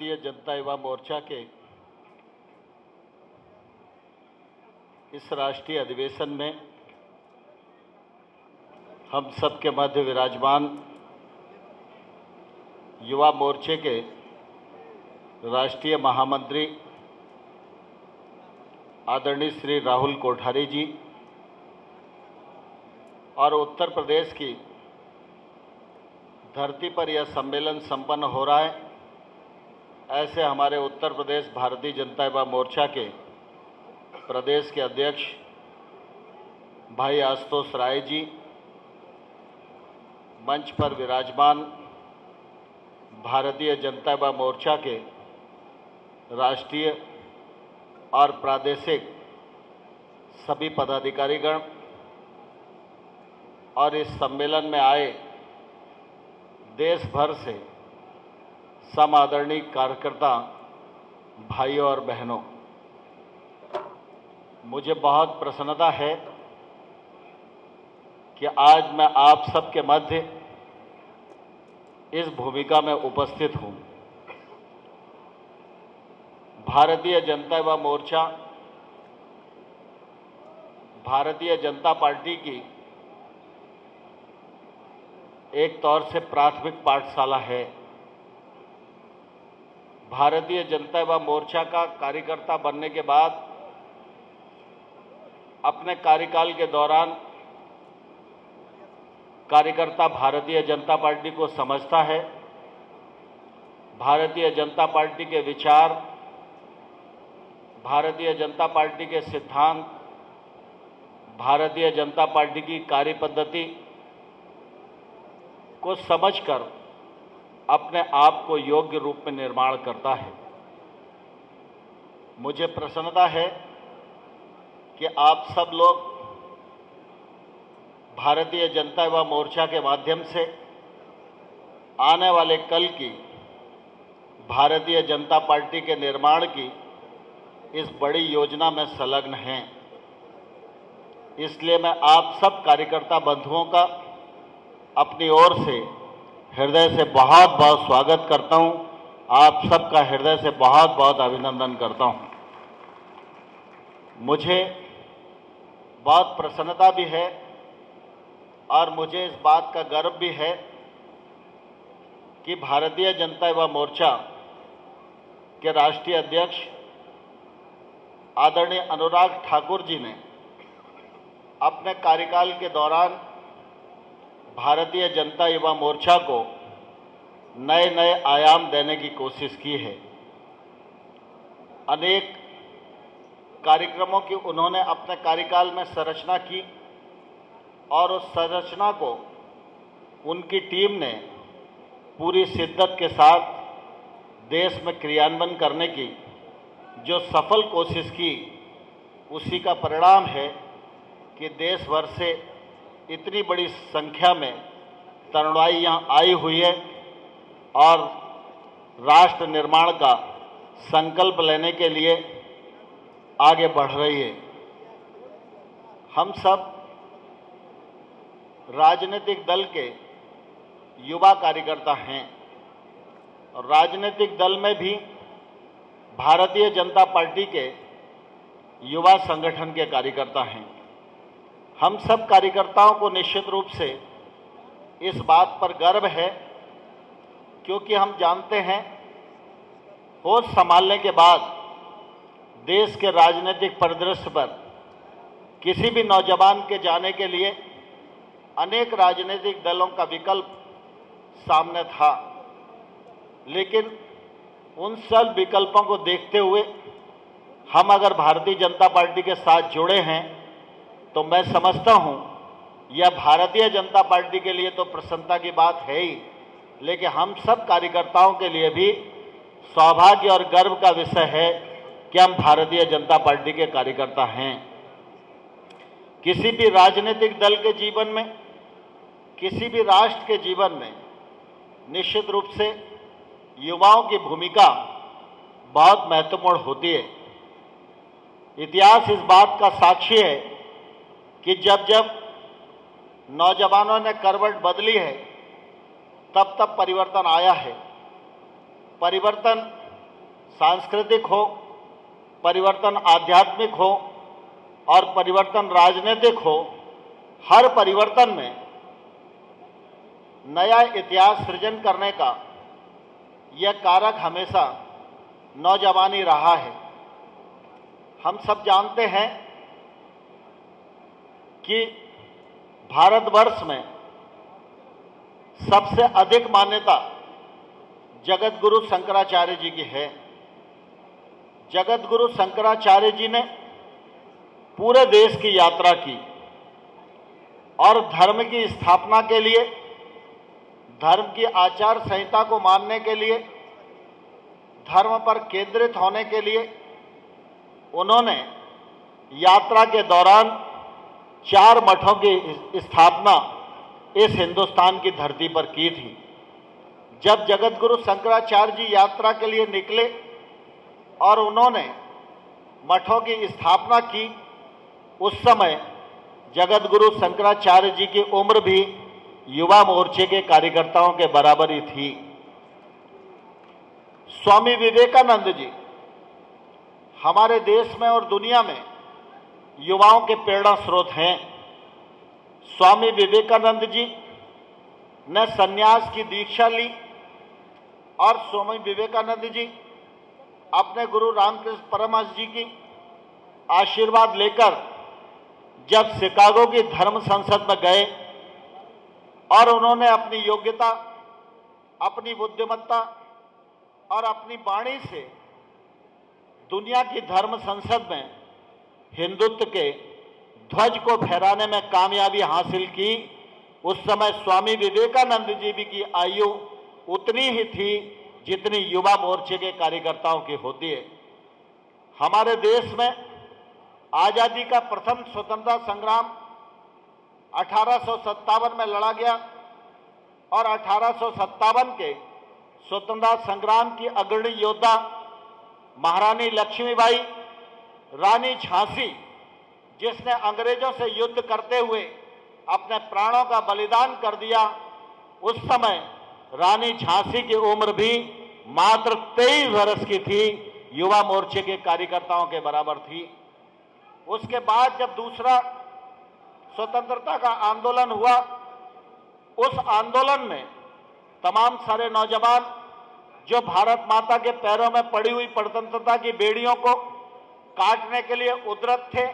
भारतीय जनता युवा मोर्चा के इस राष्ट्रीय अधिवेशन में हम सबके मध्य विराजमान युवा मोर्चे के राष्ट्रीय महामंत्री आदरणीय श्री राहुल कोठारी जी और उत्तर प्रदेश की धरती पर यह सम्मेलन संपन्न हो रहा है, ऐसे हमारे उत्तर प्रदेश भारतीय जनता युवा मोर्चा के प्रदेश के अध्यक्ष भाई आशुतोष राय जी, मंच पर विराजमान भारतीय जनता युवा मोर्चा के राष्ट्रीय और प्रादेशिक सभी पदाधिकारीगण और इस सम्मेलन में आए देश भर से समादरणीय कार्यकर्ता भाइयों और बहनों, मुझे बहुत प्रसन्नता है कि आज मैं आप सबके मध्य इस भूमिका में उपस्थित हूं। भारतीय जनता युवा मोर्चा भारतीय जनता पार्टी की एक तौर से प्राथमिक पाठशाला है। भारतीय जनता युवा मोर्चा का कार्यकर्ता बनने के बाद अपने कार्यकाल के दौरान कार्यकर्ता भारतीय जनता पार्टी को समझता है, भारतीय जनता पार्टी के विचार, भारतीय जनता पार्टी के सिद्धांत, भारतीय जनता पार्टी की कार्यपद्धति को समझकर अपने आप को योग्य रूप में निर्माण करता है। मुझे प्रसन्नता है कि आप सब लोग भारतीय जनता युवा मोर्चा के माध्यम से आने वाले कल की भारतीय जनता पार्टी के निर्माण की इस बड़ी योजना में संलग्न हैं। इसलिए मैं आप सब कार्यकर्ता बंधुओं का अपनी ओर से हृदय से बहुत बहुत स्वागत करता हूं। आप सबका हृदय से बहुत बहुत अभिनंदन करता हूं। मुझे बहुत प्रसन्नता भी है और मुझे इस बात का गर्व भी है कि भारतीय जनता युवा मोर्चा के राष्ट्रीय अध्यक्ष आदरणीय अनुराग ठाकुर जी ने अपने कार्यकाल के दौरान भारतीय जनता युवा मोर्चा को नए नए आयाम देने की कोशिश की है। अनेक कार्यक्रमों की उन्होंने अपने कार्यकाल में संरचना की और उस संरचना को उनकी टीम ने पूरी शिद्दत के साथ देश में क्रियान्वयन करने की जो सफल कोशिश की, उसी का परिणाम है कि देश भर से इतनी बड़ी संख्या में तरुणाई यहाँ आई हुई है और राष्ट्र निर्माण का संकल्प लेने के लिए आगे बढ़ रही है। हम सब राजनीतिक दल के युवा कार्यकर्ता हैं और राजनीतिक दल में भी भारतीय जनता पार्टी के युवा संगठन के कार्यकर्ता हैं। हम सब कार्यकर्ताओं को निश्चित रूप से इस बात पर गर्व है क्योंकि हम जानते हैं होश संभालने के बाद देश के राजनीतिक परिदृश्य पर किसी भी नौजवान के जाने के लिए अनेक राजनीतिक दलों का विकल्प सामने था, लेकिन उन सब विकल्पों को देखते हुए हम अगर भारतीय जनता पार्टी के साथ जुड़े हैं तो मैं समझता हूं यह भारतीय जनता पार्टी के लिए तो प्रसन्नता की बात है ही, लेकिन हम सब कार्यकर्ताओं के लिए भी सौभाग्य और गर्व का विषय है कि हम भारतीय जनता पार्टी के कार्यकर्ता हैं। किसी भी राजनीतिक दल के जीवन में, किसी भी राष्ट्र के जीवन में निश्चित रूप से युवाओं की भूमिका बहुत महत्वपूर्ण होती है। इतिहास इस बात का साक्षी है कि जब जब नौजवानों ने करवट बदली है तब तब परिवर्तन आया है। परिवर्तन सांस्कृतिक हो, परिवर्तन आध्यात्मिक हो और परिवर्तन राजनीतिक हो, हर परिवर्तन में नया इतिहास सृजन करने का यह कारक हमेशा नौजवानी रहा है। हम सब जानते हैं कि भारतवर्ष में सबसे अधिक मान्यता जगत गुरु शंकराचार्य जी की है। जगत गुरु शंकराचार्य जी ने पूरे देश की यात्रा की और धर्म की स्थापना के लिए, धर्म की आचार संहिता को मानने के लिए, धर्म पर केंद्रित होने के लिए उन्होंने यात्रा के दौरान 4 मठों की स्थापना इस हिंदुस्तान की धरती पर की थी। जब जगत गुरु शंकराचार्य जी यात्रा के लिए निकले और उन्होंने मठों की स्थापना की, उस समय जगत गुरु शंकराचार्य जी की उम्र भी युवा मोर्चे के कार्यकर्ताओं के बराबर ही थी। स्वामी विवेकानंद जी हमारे देश में और दुनिया में युवाओं के प्रेरणा स्रोत हैं। स्वामी विवेकानंद जी ने संन्यास की दीक्षा ली और स्वामी विवेकानंद जी अपने गुरु रामकृष्ण परमहंस जी की आशीर्वाद लेकर जब शिकागो की धर्म संसद में गए और उन्होंने अपनी योग्यता, अपनी बुद्धिमत्ता और अपनी वाणी से दुनिया की धर्म संसद में हिंदुत्व के ध्वज को फहराने में कामयाबी हासिल की, उस समय स्वामी विवेकानंद जी भी की आयु उतनी ही थी जितनी युवा मोर्चे के कार्यकर्ताओं की होती है। हमारे देश में आज़ादी का प्रथम स्वतंत्रता संग्राम 1857 में लड़ा गया और 1857 के स्वतंत्रता संग्राम की अग्रणी योद्धा महारानी लक्ष्मीबाई, रानी झांसी, जिसने अंग्रेजों से युद्ध करते हुए अपने प्राणों का बलिदान कर दिया, उस समय रानी झांसी की उम्र भी मात्र 23 वर्ष की थी, युवा मोर्चे के कार्यकर्ताओं के बराबर थी। उसके बाद जब दूसरा स्वतंत्रता का आंदोलन हुआ, उस आंदोलन में तमाम सारे नौजवान जो भारत माता के पैरों में पड़ी हुई स्वतंत्रता की बेड़ियों को काटने के लिए उद्यत थे,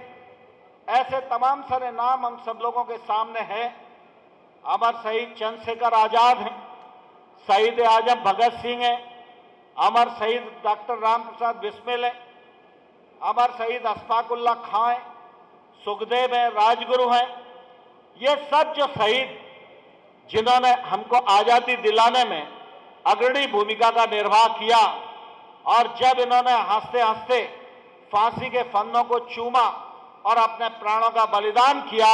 ऐसे तमाम सारे नाम हम सब लोगों के सामने हैं। अमर शहीद चंद्रशेखर आजाद हैं, शहीद आजम भगत सिंह हैं, अमर शहीद डॉक्टर राम प्रसाद बिस्मिल हैं, अमर शहीद अशफाकुल्ला खां हैं, सुखदेव हैं, राजगुरु हैं। ये सब जो शहीद जिन्होंने हमको आज़ादी दिलाने में अग्रणी भूमिका का निर्वाह किया, और जब इन्होंने हंसते हंसते फांसी के फंदों को चूमा और अपने प्राणों का बलिदान किया,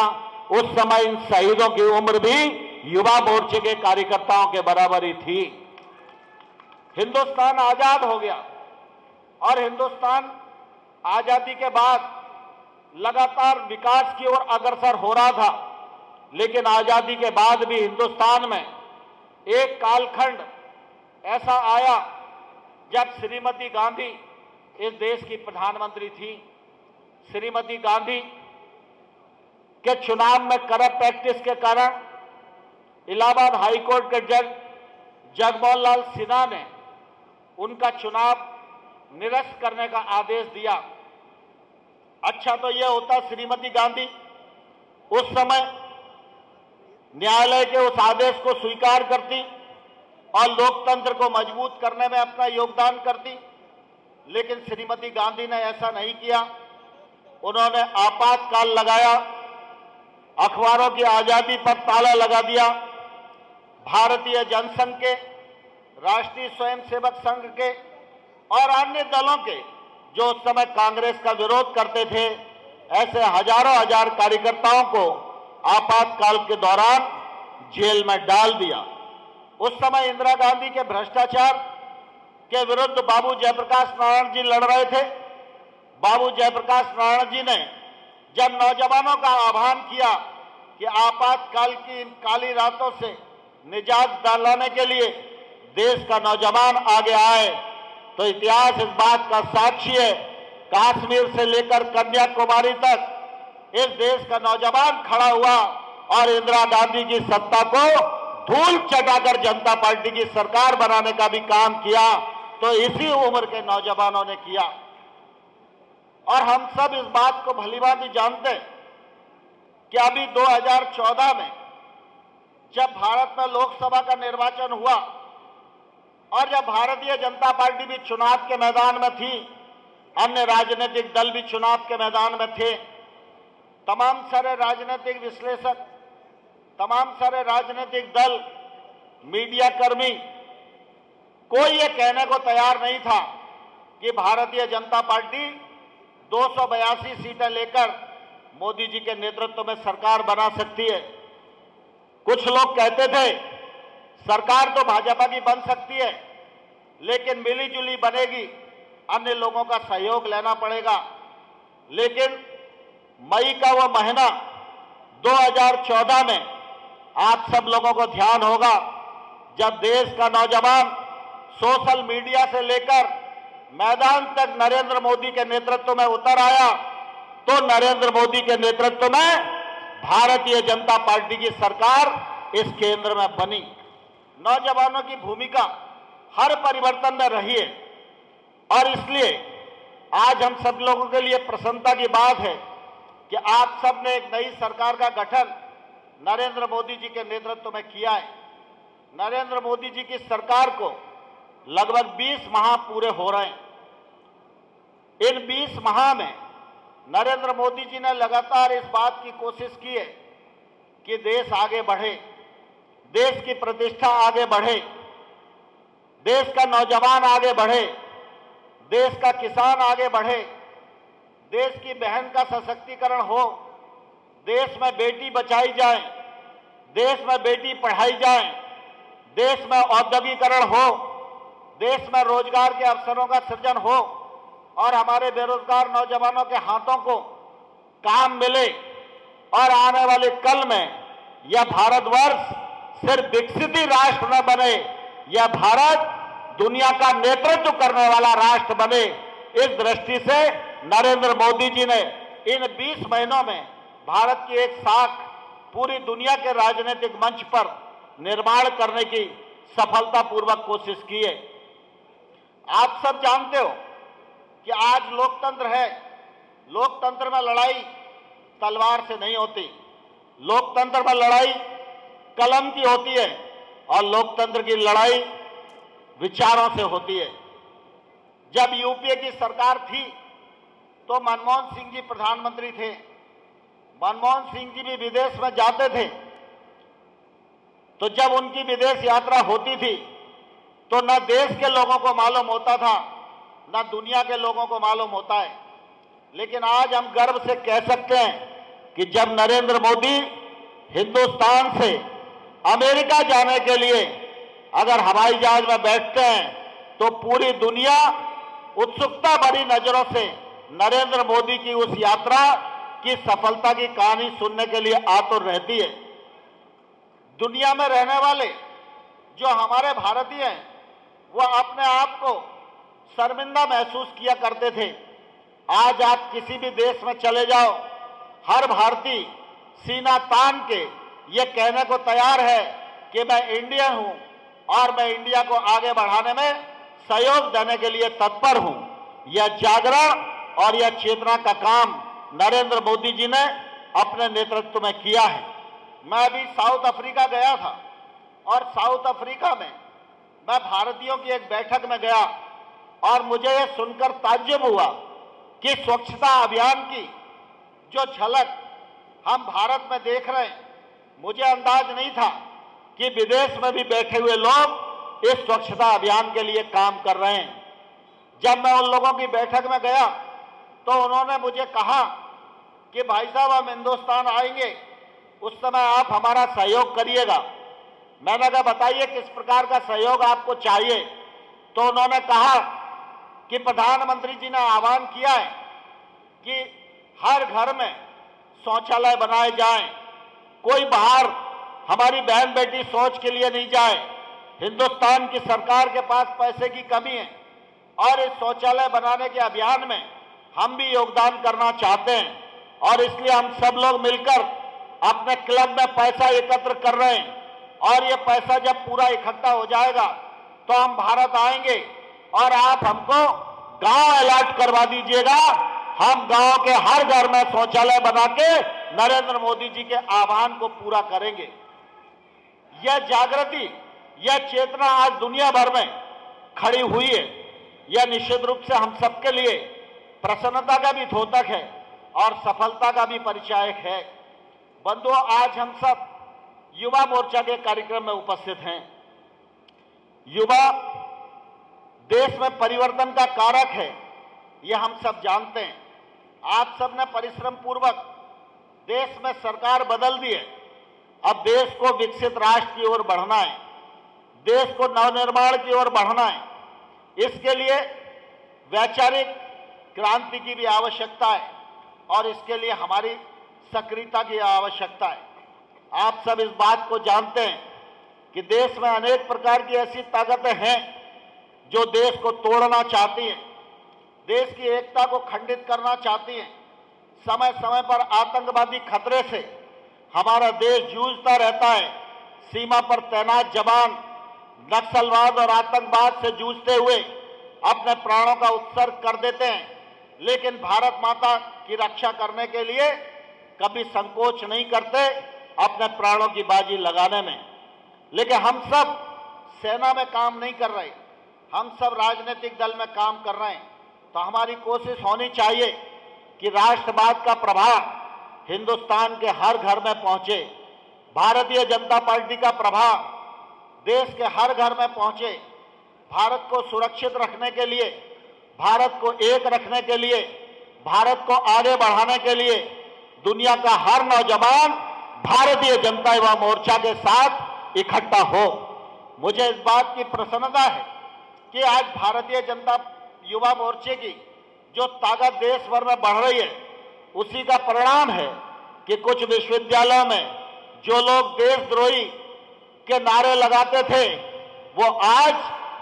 उस समय इन शहीदों की उम्र भी युवा मोर्चे के कार्यकर्ताओं के बराबर ही थी। हिंदुस्तान आजाद हो गया और हिंदुस्तान आजादी के बाद लगातार विकास की ओर अग्रसर हो रहा था, लेकिन आजादी के बाद भी हिंदुस्तान में एक कालखंड ऐसा आया जब श्रीमती गांधी इस देश की प्रधानमंत्री थी। श्रीमती गांधी के चुनाव में करप्ट प्रैक्टिस के कारण इलाहाबाद हाईकोर्ट के जज जगमोहन लाल सिन्हा ने उनका चुनाव निरस्त करने का आदेश दिया। अच्छा तो यह होता श्रीमती गांधी उस समय न्यायालय के उस आदेश को स्वीकार करती और लोकतंत्र को मजबूत करने में अपना योगदान करती, लेकिन श्रीमती गांधी ने ऐसा नहीं किया। उन्होंने आपातकाल लगाया, अखबारों की आजादी पर ताला लगा दिया, भारतीय जनसंघ के, राष्ट्रीय स्वयंसेवक संघ के और अन्य दलों के जो उस समय कांग्रेस का विरोध करते थे, ऐसे हजारों हजार कार्यकर्ताओं को आपातकाल के दौरान जेल में डाल दिया। उस समय इंदिरा गांधी के भ्रष्टाचार के विरुद्ध बाबू जयप्रकाश नारायण जी लड़ रहे थे। बाबू जयप्रकाश नारायण जी ने जब नौजवानों का आह्वान किया कि आपातकाल की इन काली रातों से निजात दिलाने के लिए देश का नौजवान आगे आए, तो इतिहास इस बात का साक्षी है, कश्मीर से लेकर कन्याकुमारी तक इस देश का नौजवान खड़ा हुआ और इंदिरा गांधी की सत्ता को धूल चटाकर जनता पार्टी की सरकार बनाने का भी काम किया, तो इसी उम्र के नौजवानों ने किया। और हम सब इस बात को भलीभांति जानते हैं कि अभी 2014 में जब भारत में लोकसभा का निर्वाचन हुआ और जब भारतीय जनता पार्टी भी चुनाव के मैदान में थी, अन्य राजनीतिक दल भी चुनाव के मैदान में थे, तमाम सारे राजनीतिक विश्लेषक, तमाम सारे राजनीतिक दल, मीडिया कर्मी, कोई ये कहने को तैयार नहीं था कि भारतीय जनता पार्टी 282 सीटें लेकर मोदी जी के नेतृत्व में सरकार बना सकती है। कुछ लोग कहते थे सरकार तो भाजपा की बन सकती है, लेकिन मिली जुली बनेगी, अन्य लोगों का सहयोग लेना पड़ेगा। लेकिन मई का वो महीना 2014 में आप सब लोगों को ध्यान होगा, जब देश का नौजवान सोशल मीडिया से लेकर मैदान तक नरेंद्र मोदी के नेतृत्व में उतर आया, तो नरेंद्र मोदी के नेतृत्व में भारतीय जनता पार्टी की सरकार इस केंद्र में बनी। नौजवानों की भूमिका हर परिवर्तन में रही है और इसलिए आज हम सब लोगों के लिए प्रसन्नता की बात है कि आप सब ने एक नई सरकार का गठन नरेंद्र मोदी जी के नेतृत्व में किया है। नरेंद्र मोदी जी की सरकार को लगभग 20 माह पूरे हो रहे हैं। इन 20 माह में नरेंद्र मोदी जी ने लगातार इस बात की कोशिश की है कि देश आगे बढ़े, देश की प्रतिष्ठा आगे बढ़े, देश का नौजवान आगे बढ़े, देश का किसान आगे बढ़े, देश की बहन का सशक्तिकरण हो, देश में बेटी बचाई जाए, देश में बेटी पढ़ाई जाए, देश में औद्योगिकरण हो, देश में रोजगार के अवसरों का सृजन हो और हमारे बेरोजगार नौजवानों के हाथों को काम मिले और आने वाले कल में यह भारतवर्ष सिर्फ विकसित ही राष्ट्र न बने, यह भारत दुनिया का नेतृत्व करने वाला राष्ट्र बने। इस दृष्टि से नरेंद्र मोदी जी ने इन 20 महीनों में भारत की एक साख पूरी दुनिया के राजनीतिक मंच पर निर्माण करने की सफलतापूर्वक कोशिश की है। आप सब जानते हो कि आज लोकतंत्र है, लोकतंत्र में लड़ाई तलवार से नहीं होती, लोकतंत्र में लड़ाई कलम की होती है और लोकतंत्र की लड़ाई विचारों से होती है। जब यूपीए की सरकार थी तो मनमोहन सिंह जी प्रधानमंत्री थे। मनमोहन सिंह जी भी विदेश में जाते थे, तो जब उनकी विदेश यात्रा होती थी तो न देश के लोगों को मालूम होता था, न दुनिया के लोगों को मालूम होता है। लेकिन आज हम गर्व से कह सकते हैं कि जब नरेंद्र मोदी हिंदुस्तान से अमेरिका जाने के लिए अगर हवाई जहाज में बैठते हैं तो पूरी दुनिया उत्सुकता भरी नजरों से नरेंद्र मोदी की उस यात्रा की सफलता की कहानी सुनने के लिए आतुर रहती है। दुनिया में रहने वाले जो हमारे भारतीय हैं वो अपने आप को शर्मिंदा महसूस किया करते थे। आज आप किसी भी देश में चले जाओ, हर भारतीय सीना तान के ये कहने को तैयार है कि मैं इंडियन हूं और मैं इंडिया को आगे बढ़ाने में सहयोग देने के लिए तत्पर हूं। यह जागरण और यह चेतना का काम नरेंद्र मोदी जी ने अपने नेतृत्व में किया है। मैं अभी साउथ अफ्रीका गया था और साउथ अफ्रीका में मैं भारतीयों की एक बैठक में गया और मुझे यह सुनकर ताज्जुब हुआ कि स्वच्छता अभियान की जो झलक हम भारत में देख रहे हैं, मुझे अंदाज नहीं था कि विदेश में भी बैठे हुए लोग इस स्वच्छता अभियान के लिए काम कर रहे हैं। जब मैं उन लोगों की बैठक में गया तो उन्होंने मुझे कहा कि भाई साहब हम हिंदुस्तान आएंगे, उस समय आप हमारा सहयोग करिएगा। मैंने कहा बताइए किस प्रकार का सहयोग आपको चाहिए। तो उन्होंने कहा कि प्रधानमंत्री जी ने आह्वान किया है कि हर घर में शौचालय बनाए जाएं, कोई बाहर हमारी बहन बेटी शौच के लिए नहीं जाए। हिंदुस्तान की सरकार के पास पैसे की कमी है, और इस शौचालय बनाने के अभियान में हम भी योगदान करना चाहते हैं और इसलिए हम सब लोग मिलकर अपने क्लब में पैसा एकत्र कर रहे हैं और ये पैसा जब पूरा इकट्ठा हो जाएगा तो हम भारत आएंगे और आप हमको गांव अलॉट करवा दीजिएगा। हम गांव के हर घर में शौचालय बना के नरेंद्र मोदी जी के आह्वान को पूरा करेंगे। यह जागृति, यह चेतना आज दुनिया भर में खड़ी हुई है। यह निश्चित रूप से हम सबके लिए प्रसन्नता का भी द्योतक है और सफलता का भी परिचायक है। बंधुओं, आज हम सब युवा मोर्चा के कार्यक्रम में उपस्थित हैं। युवा देश में परिवर्तन का कारक है, यह हम सब जानते हैं। आप सब ने परिश्रम पूर्वक देश में सरकार बदल दी है। अब देश को विकसित राष्ट्र की ओर बढ़ना है, देश को नवनिर्माण की ओर बढ़ना है। इसके लिए वैचारिक क्रांति की भी आवश्यकता है और इसके लिए हमारी सक्रियता की आवश्यकता है। आप सब इस बात को जानते हैं कि देश में अनेक प्रकार की ऐसी ताकतें हैं जो देश को तोड़ना चाहती हैं, देश की एकता को खंडित करना चाहती हैं। समय समय पर आतंकवादी खतरे से हमारा देश जूझता रहता है। सीमा पर तैनात जवान नक्सलवाद और आतंकवाद से जूझते हुए अपने प्राणों का उत्सर्ग कर देते हैं, लेकिन भारत माता की रक्षा करने के लिए कभी संकोच नहीं करते अपने प्राणों की बाजी लगाने में। लेकिन हम सब सेना में काम नहीं कर रहे, हम सब राजनीतिक दल में काम कर रहे हैं। तो हमारी कोशिश होनी चाहिए कि राष्ट्रवाद का प्रभाव हिंदुस्तान के हर घर में पहुंचे, भारतीय जनता पार्टी का प्रभाव देश के हर घर में पहुंचे। भारत को सुरक्षित रखने के लिए, भारत को एक रखने के लिए, भारत को आगे बढ़ाने के लिए दुनिया का हर नौजवान भारतीय जनता युवा मोर्चा के साथ इकट्ठा हो। मुझे इस बात की प्रसन्नता है कि आज भारतीय जनता युवा मोर्चे की जो ताकत देश भर में बढ़ रही है, उसी का परिणाम है कि कुछ विश्वविद्यालयों में जो लोग देशद्रोही के नारे लगाते थे, वो आज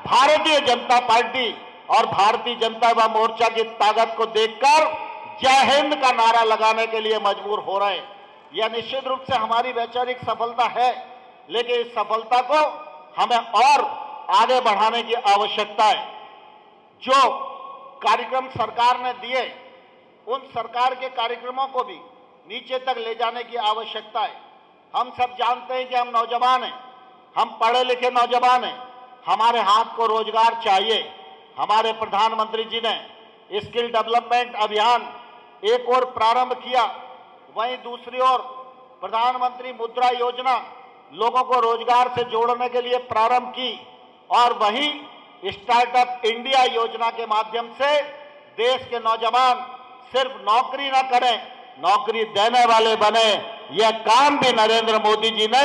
भारतीय जनता पार्टी और भारतीय जनता युवा मोर्चा की ताकत को देखकर जय हिंद का नारा लगाने के लिए मजबूर हो रहे हैं। यह निश्चित रूप से हमारी वैचारिक सफलता है, लेकिन इस सफलता को हमें और आगे बढ़ाने की आवश्यकता है। जो कार्यक्रम सरकार ने दिए, उन सरकार के कार्यक्रमों को भी नीचे तक ले जाने की आवश्यकता है। हम सब जानते हैं कि हम नौजवान हैं, हम पढ़े लिखे नौजवान हैं, हमारे हाथ को रोजगार चाहिए। हमारे प्रधानमंत्री जी ने स्किल डेवलपमेंट अभियान एक और प्रारंभ किया, वहीं दूसरी ओर प्रधानमंत्री मुद्रा योजना लोगों को रोजगार से जोड़ने के लिए प्रारंभ की और वहीं स्टार्टअप इंडिया योजना के माध्यम से देश के नौजवान सिर्फ नौकरी न करें, नौकरी देने वाले बने। यह काम भी नरेंद्र मोदी जी ने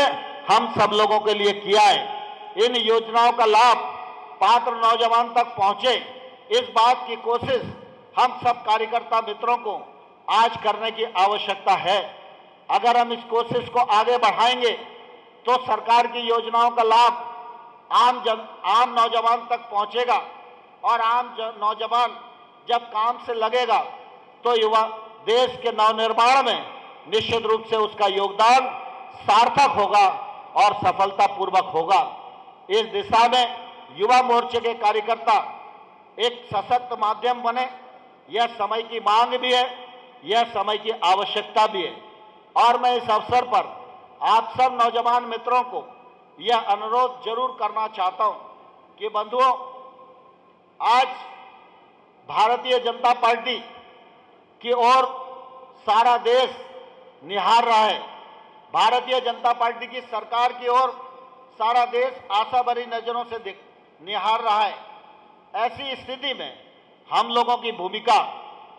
हम सब लोगों के लिए किया है। इन योजनाओं का लाभ पात्र नौजवान तक पहुंचे, इस बात की कोशिश हम सब कार्यकर्ता मित्रों को आज करने की आवश्यकता है। अगर हम इस कोशिश को आगे बढ़ाएंगे तो सरकार की योजनाओं का लाभ आम नौजवान तक पहुंचेगा और आम नौजवान जब काम से लगेगा तो युवा देश के नवनिर्माण में निश्चित रूप से उसका योगदान सार्थक होगा और सफलतापूर्वक होगा। इस दिशा में युवा मोर्चे के कार्यकर्ता एक सशक्त माध्यम बने, यह समय की मांग भी है, यह समय की आवश्यकता भी है। और मैं इस अवसर पर आप सब नौजवान मित्रों को यह अनुरोध जरूर करना चाहता हूं कि बंधुओं, आज भारतीय जनता पार्टी की ओर सारा देश निहार रहा है। भारतीय जनता पार्टी की सरकार की ओर सारा देश आशा भरी नजरों से निहार रहा है। ऐसी स्थिति में हम लोगों की भूमिका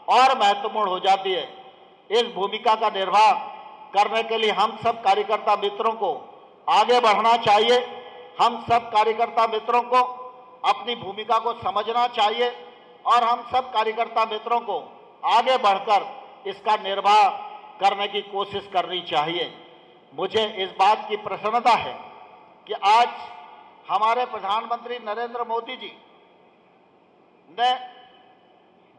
और महत्वपूर्ण हो जाती है। इस भूमिका का निर्वाह करने के लिए हम सब कार्यकर्ता मित्रों को आगे बढ़ना चाहिए। हम सब कार्यकर्ता मित्रों को अपनी भूमिका को समझना चाहिए और हम सब कार्यकर्ता मित्रों को आगे बढ़कर इसका निर्वाह करने की कोशिश करनी चाहिए। मुझे इस बात की प्रसन्नता है कि आज हमारे प्रधानमंत्री नरेंद्र मोदी जी ने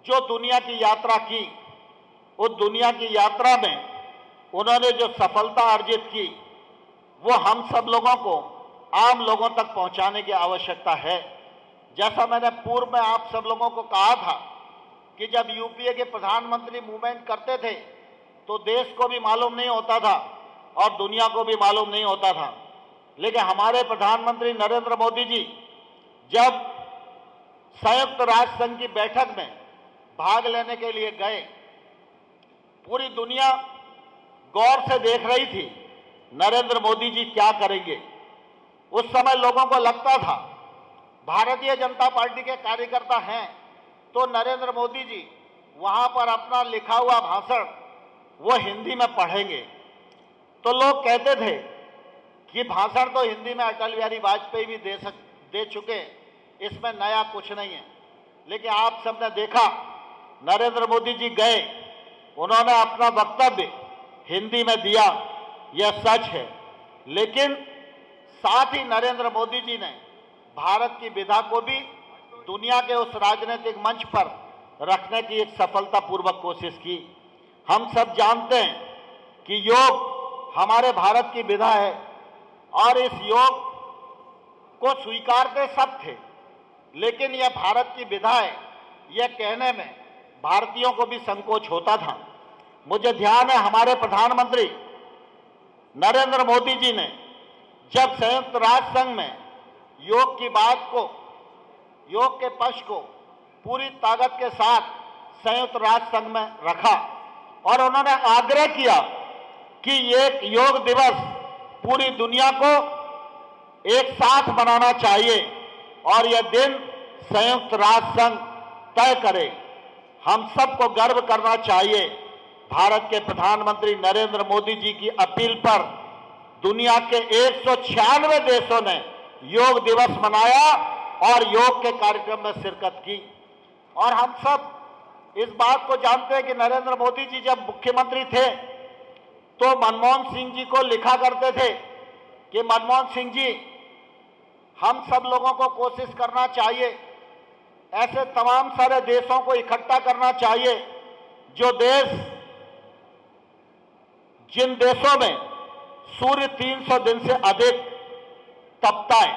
जो दुनिया की यात्रा की, उस दुनिया की यात्रा में उन्होंने जो सफलता अर्जित की, वो हम सब लोगों को, आम लोगों तक पहुंचाने की आवश्यकता है। जैसा मैंने पूर्व में आप सब लोगों को कहा था कि जब यूपीए के प्रधानमंत्री मूवमेंट करते थे तो देश को भी मालूम नहीं होता था और दुनिया को भी मालूम नहीं होता था, लेकिन हमारे प्रधानमंत्री नरेंद्र मोदी जी जब संयुक्त राष्ट्र संघ की बैठक में भाग लेने के लिए गए, पूरी दुनिया गौर से देख रही थी नरेंद्र मोदी जी क्या करेंगे। उस समय लोगों को लगता था भारतीय जनता पार्टी के कार्यकर्ता हैं तो नरेंद्र मोदी जी वहां पर अपना लिखा हुआ भाषण वो हिंदी में पढ़ेंगे। तो लोग कहते थे कि भाषण तो हिंदी में अटल बिहारी वाजपेयी भी दे चुके, इसमें नया कुछ नहीं है। लेकिन आप सबने देखा नरेंद्र मोदी जी गए, उन्होंने अपना वक्तव्य हिंदी में दिया, यह सच है। लेकिन साथ ही नरेंद्र मोदी जी ने भारत की विधा को भी दुनिया के उस राजनीतिक मंच पर रखने की एक सफलतापूर्वक कोशिश की। हम सब जानते हैं कि योग हमारे भारत की विधा है और इस योग को स्वीकारते सब थे, लेकिन यह भारत की विधा है यह कहने में भारतीयों को भी संकोच होता था। मुझे ध्यान है हमारे प्रधानमंत्री नरेंद्र मोदी जी ने जब संयुक्त राष्ट्र संघ में योग की बात को, योग के पक्ष को पूरी ताकत के साथ संयुक्त राष्ट्र संघ में रखा और उन्होंने आग्रह किया कि ये योग दिवस पूरी दुनिया को एक साथ मनाना चाहिए और यह दिन संयुक्त राष्ट्र संघ तय करे। हम सबको गर्व करना चाहिए, भारत के प्रधानमंत्री नरेंद्र मोदी जी की अपील पर दुनिया के 196 देशों ने योग दिवस मनाया और योग के कार्यक्रम में शिरकत की। और हम सब इस बात को जानते हैं कि नरेंद्र मोदी जी जब मुख्यमंत्री थे तो मनमोहन सिंह जी को लिखा करते थे कि मनमोहन सिंह जी, हम सब लोगों को कोशिश करना चाहिए, ऐसे तमाम सारे देशों को इकट्ठा करना चाहिए जो देश, जिन देशों में सूर्य 300 दिन से अधिक तपता है,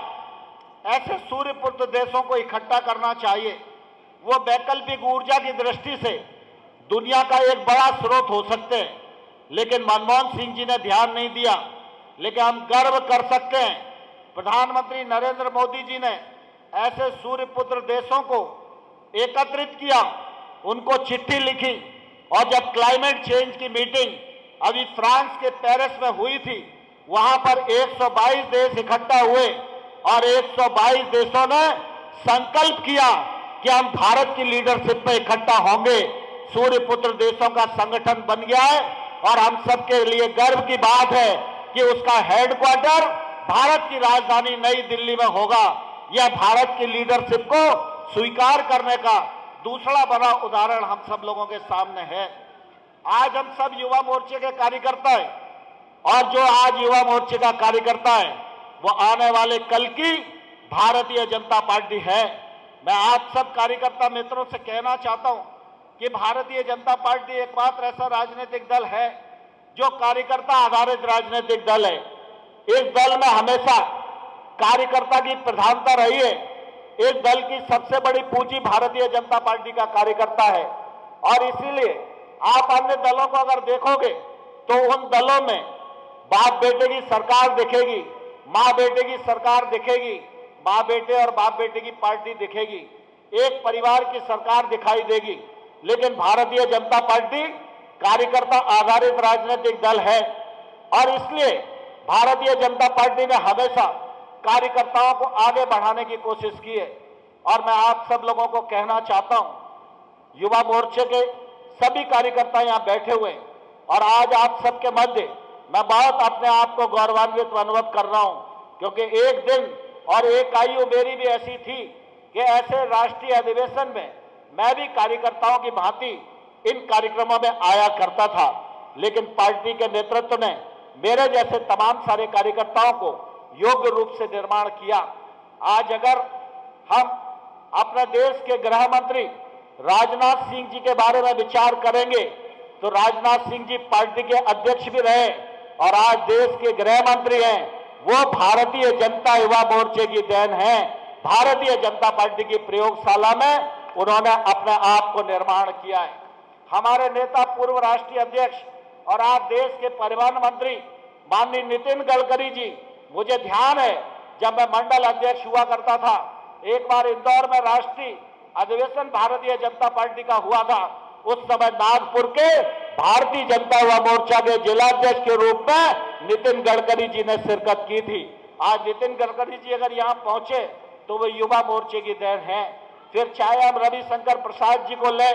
ऐसे सूर्यपुत्र देशों को इकट्ठा करना चाहिए। वो वैकल्पिक ऊर्जा की दृष्टि से दुनिया का एक बड़ा स्रोत हो सकते हैं, लेकिन मनमोहन सिंह जी ने ध्यान नहीं दिया। लेकिन हम गर्व कर सकते हैं, प्रधानमंत्री नरेंद्र मोदी जी ने ऐसे सूर्यपुत्र देशों को एकत्रित किया, उनको चिट्ठी लिखी और जब क्लाइमेट चेंज की मीटिंग अभी फ्रांस के पेरिस में हुई थी, वहां पर 122 देश इकट्ठा हुए और 122 देशों ने संकल्प किया कि हम भारत की लीडरशिप में इकट्ठा होंगे। सूर्यपुत्र देशों का संगठन बन गया है और हम सबके लिए गर्व की बात है कि उसका हेडक्वार्टर भारत की राजधानी नई दिल्ली में होगा। यह भारत की लीडरशिप को स्वीकार करने का दूसरा बड़ा उदाहरण हम सब लोगों के सामने है। आज हम सब युवा मोर्चे के कार्यकर्ता हैं और जो आज युवा मोर्चे का कार्यकर्ता है वो आने वाले कल की भारतीय जनता पार्टी है। मैं आप सब कार्यकर्ता मित्रों से कहना चाहता हूं कि भारतीय जनता पार्टी एकमात्र ऐसा राजनीतिक दल है जो कार्यकर्ता आधारित राजनीतिक दल है। इस दल में हमेशा कार्यकर्ता की प्रधानता रही है। इस दल की सबसे बड़ी पूंजी भारतीय जनता पार्टी का कार्यकर्ता है और इसीलिए आप अन्य दलों को अगर देखोगे तो उन दलों में बाप बेटे की सरकार दिखेगी, माँ बेटे की सरकार दिखेगी, माँ बेटे और बाप बेटे की पार्टी दिखेगी, एक परिवार की सरकार दिखाई देगी। लेकिन भारतीय जनता पार्टी कार्यकर्ता आधारित राजनीतिक दल है और इसलिए भारतीय जनता पार्टी ने हमेशा कार्यकर्ताओं को आगे बढ़ाने की कोशिश की है। और मैं आप सब लोगों को कहना चाहता हूं, युवा मोर्चे के सभी कार्यकर्ता यहां बैठे हुए हैं और आज आप सबके मध्य मैं बहुत अपने आप को गौरवान्वित अनुभव कर रहा हूं, क्योंकि एक दिन और एक आयु मेरी भी ऐसी थी कि ऐसे राष्ट्रीय अधिवेशन में मैं भी कार्यकर्ताओं की भांति इन कार्यक्रमों में आया करता था। लेकिन पार्टी के नेतृत्व ने मेरे जैसे तमाम सारे कार्यकर्ताओं को योग्य रूप से निर्माण किया। आज अगर हम अपने देश के गृह मंत्री राजनाथ सिंह जी के बारे में विचार करेंगे तो राजनाथ सिंह जी पार्टी के अध्यक्ष भी रहे और आज देश के गृह मंत्री हैं। वो भारतीय जनता युवा मोर्चे की देन है। भारतीय जनता पार्टी की प्रयोगशाला में उन्होंने अपने आप को निर्माण किया है। हमारे नेता पूर्व राष्ट्रीय अध्यक्ष और आज देश के परिवहन मंत्री माननीय नितिन गडकरी जी, मुझे ध्यान है जब मैं मंडल अध्यक्ष हुआ करता था, एक बार इंदौर में राष्ट्रीय अधिवेशन भारतीय जनता पार्टी का हुआ था। उस समय नागपुर के भारतीय जनता युवा मोर्चा के जिलाध्यक्ष के रूप में नितिन गडकरी जी ने शिरकत की थी। आज नितिन गडकरी जी अगर यहाँ पहुंचे तो वो युवा मोर्चे की देन है। फिर चाहे हम रविशंकर प्रसाद जी को लें,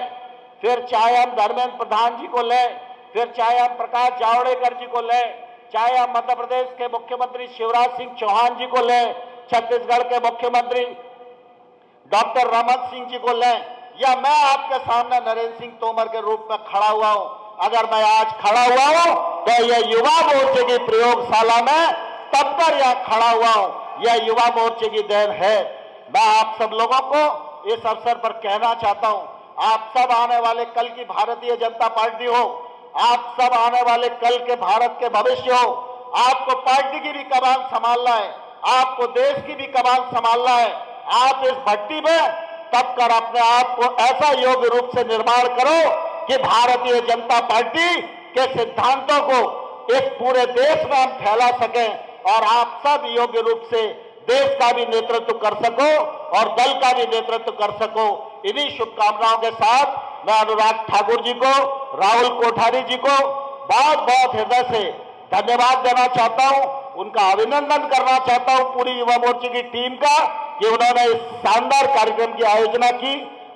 फिर चाहे हम धर्मेंद्र प्रधान जी को लें, फिर चाहे हम प्रकाश जावड़ेकर जी को लें, चाहे हम मध्य प्रदेश के मुख्यमंत्री शिवराज सिंह चौहान जी को लें, छत्तीसगढ़ के मुख्यमंत्री डॉक्टर रमन सिंह जी को लें, या मैं आपके सामने नरेंद्र सिंह तोमर के रूप में खड़ा हुआ हूं। अगर मैं आज खड़ा हुआ हूं तो यह युवा मोर्चे की प्रयोगशाला में तब कर यह खड़ा हुआ हूं। यह युवा मोर्चे की देन है। मैं आप सब लोगों को इस अवसर पर कहना चाहता हूं, आप सब आने वाले कल की भारतीय जनता पार्टी हो, आप सब आने वाले कल के भारत के भविष्य हो। आपको पार्टी की भी कमान संभालना है, आपको देश की भी कमान संभालना है। आप इस भट्टी में तब कर अपने आप को ऐसा योग्य रूप से निर्माण करो कि भारतीय जनता पार्टी के सिद्धांतों को इस पूरे देश में हम फैला सकें और आप सब योग्य रूप से देश का भी नेतृत्व कर सको और दल का भी नेतृत्व कर सको। इन्हीं शुभकामनाओं के साथ मैं अनुराग ठाकुर जी को, राहुल कोठारी जी को बहुत बहुत हृदय से धन्यवाद देना चाहता हूं, उनका अभिनंदन करना चाहता हूं पूरी युवा मोर्चे की टीम का कि उन्होंने इस शानदार कार्यक्रम की आयोजना की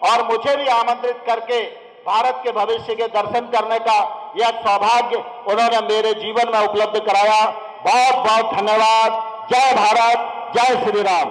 और मुझे भी आमंत्रित करके भारत के भविष्य के दर्शन करने का यह सौभाग्य उन्होंने मेरे जीवन में उपलब्ध कराया। बहुत बहुत धन्यवाद। जय भारत, जय श्री राम।